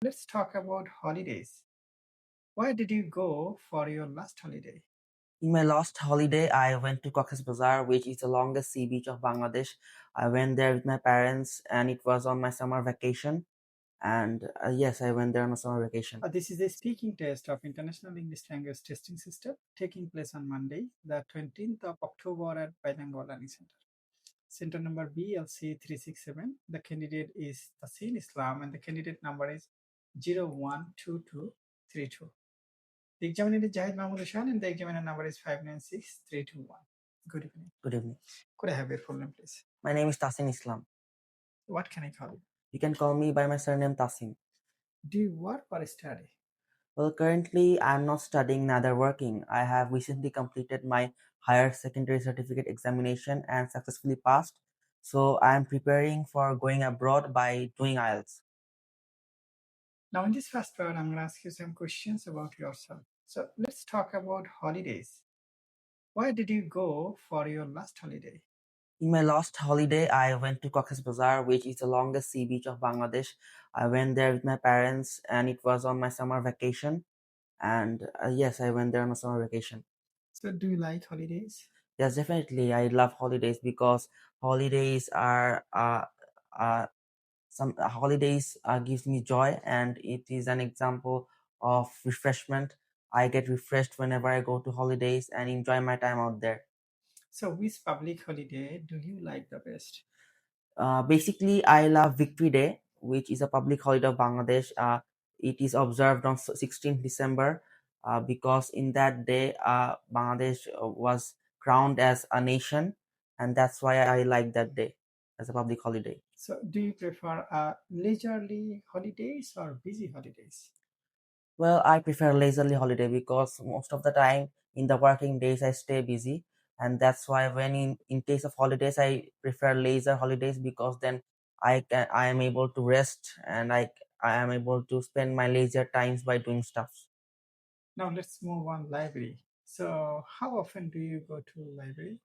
Let's talk about holidays. Where did you go for your last holiday? In my last holiday, I went to Cox's Bazar, which is the longest sea beach of Bangladesh. I went there with my parents, and it was on my summer vacation. And yes, I went there on a summer vacation. This is a speaking test of International English Language Testing System taking place on Monday, the 20th of October at Bilingual Learning Center. Center number BLC 367. The candidate is Tasin Islam and the candidate number is 012232. The examiner is Jahid Mahmoud Ushan and the examiner number is 596321. Good evening. Good evening. Could I have your full name, please? My name is Tasin Islam. What can I call you? You can call me by my surname Tasin. Do you work or study? Well, currently I'm not studying, neither working. I have recently completed my higher secondary certificate examination and successfully passed. So I am preparing for going abroad by doing IELTS. Now, in this first part, I'm going to ask you some questions about yourself. So, let's talk about holidays. Where did you go for your last holiday? In my last holiday, I went to Cox's Bazar, which is the longest sea beach of Bangladesh. I went there with my parents, and it was on my summer vacation. And yes, I went there on a summer vacation. So, do you like holidays? Yes, definitely. I love holidays because holidays are some holidays gives me joy, and it is an example of refreshment. I get refreshed whenever I go to holidays and enjoy my time out there. So, which public holiday do you like the best? Basically, I love Victory Day, which is a public holiday of Bangladesh. It is observed on 16th December because in that day, Bangladesh was crowned as a nation, and that's why I like that day as a public holiday. So, do you prefer leisurely holidays or busy holidays? Well, I prefer leisurely holiday because most of the time in the working days I stay busy, and that's why when in case of holidays I prefer leisure holidays because then I am able to rest, and I am able to spend my leisure times by doing stuff. Now, let's move on library. So, how often do you go to library?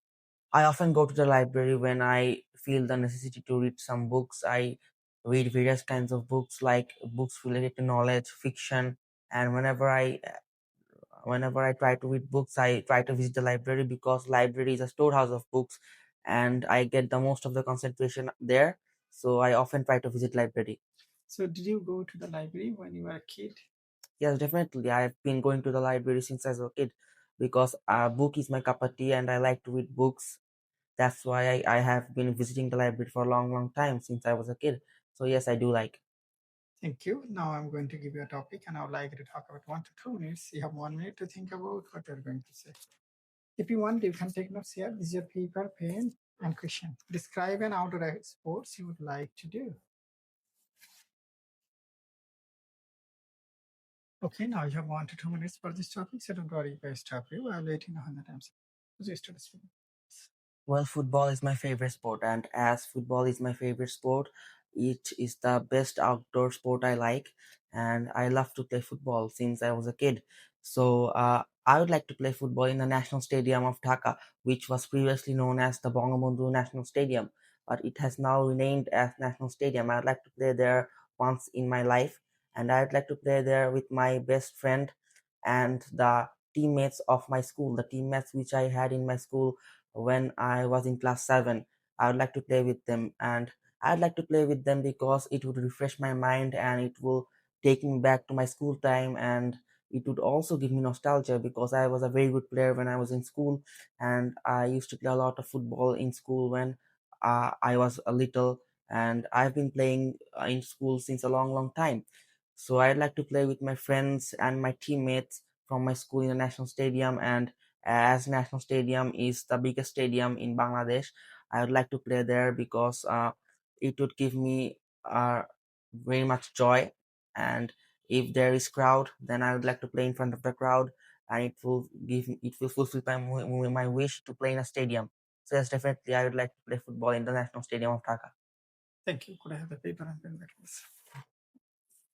I often go to the library when I feel the necessity to read some books. I read various kinds of books like books related to knowledge, fiction, and whenever I try to read books, I try to visit the library because library is a storehouse of books, and I get the most of the concentration there. So I often try to visit library. So, did you go to the library when you were a kid? Yes, definitely. I've been going to the library since I was a kid because a book is my cup of tea, and I like to read books. That's why I have been visiting the library for a long, long time since I was a kid. So yes, I do like. Thank you. Now I'm going to give you a topic and I would like you to talk about 1 to 2 minutes. You have 1 minute to think about what you're going to say. If you want, you can take notes here. This is your paper, pen, and question. Describe an outdoor sports you would like to do. Okay, now you have 1 to 2 minutes for this topic, so don't worry if I stop you. I'll let you know when the time's up. Who's your student? Well, football is my favorite sport, and as football is my favorite sport, it is the best outdoor sport I like, and I love to play football since I was a kid. So, I would like to play football in the National Stadium of Dhaka, which was previously known as the Bangabandhu National Stadium, but it has now renamed as National Stadium. I would like to play there once in my life, and I'd like to play there with my best friend and the teammates of my school, the teammates which I had in my school when I was in class 7. I would like to play with them, and I'd like to play with them because it would refresh my mind and it will take me back to my school time, and it would also give me nostalgia because I was a very good player when I was in school, and I used to play a lot of football in school when I was a little, and I've been playing in school since a long, long time. So I'd like to play with my friends and my teammates from my school in the national stadium, and as national stadium is the biggest stadium in Bangladesh, I would like to play there because it would give me very much joy, and if there is crowd, then I would like to play in front of the crowd, and it will fulfill my wish to play in a stadium. So yes, definitely I would like to play football in the national stadium of Dhaka. Thank you. Could I have the paper and pen back, please?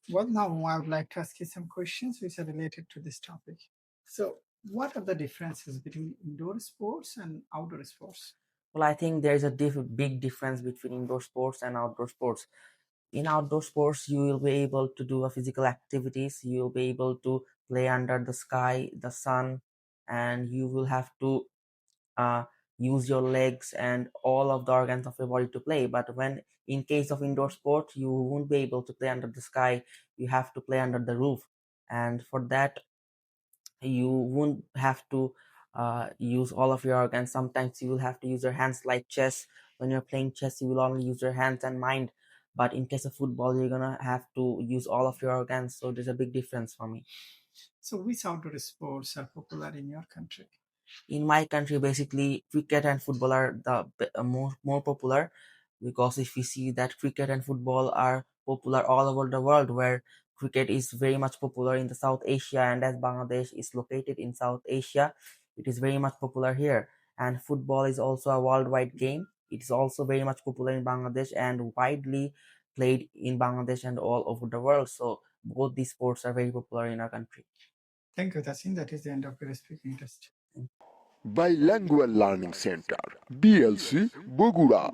Well, now I would like to ask you some questions which are related to this topic. So, what are the differences between indoor sports and outdoor sports? Well, I think there is a big difference between indoor sports and outdoor sports. In outdoor sports, you will be able to do a physical activities. You will be able to play under the sky, the sun, and you will have to uh, use your legs and all of the organs of your body to play. But when in case of indoor sport, you won't be able to play under the sky. You have to play under the roof, and for that you won't have to use all of your organs. Sometimes you will have to use your hands, like chess. When you're playing chess, you will only use your hands and mind. But in case of football, you're gonna have to use all of your organs. So there's a big difference for me. So which outdoor sports are popular in your country? In my country, basically cricket and football are more popular, because if we see that cricket and football are popular all over the world, where cricket is very much popular in the South Asia, and as Bangladesh is located in South Asia, it is very much popular here. And football is also a worldwide game. It is also very much popular in Bangladesh and widely played in Bangladesh and all over the world. So both these sports are very popular in our country. Thank you, Tasin. That is the end of your speaking test. Bilingual Learning Center, BLC, Bogura.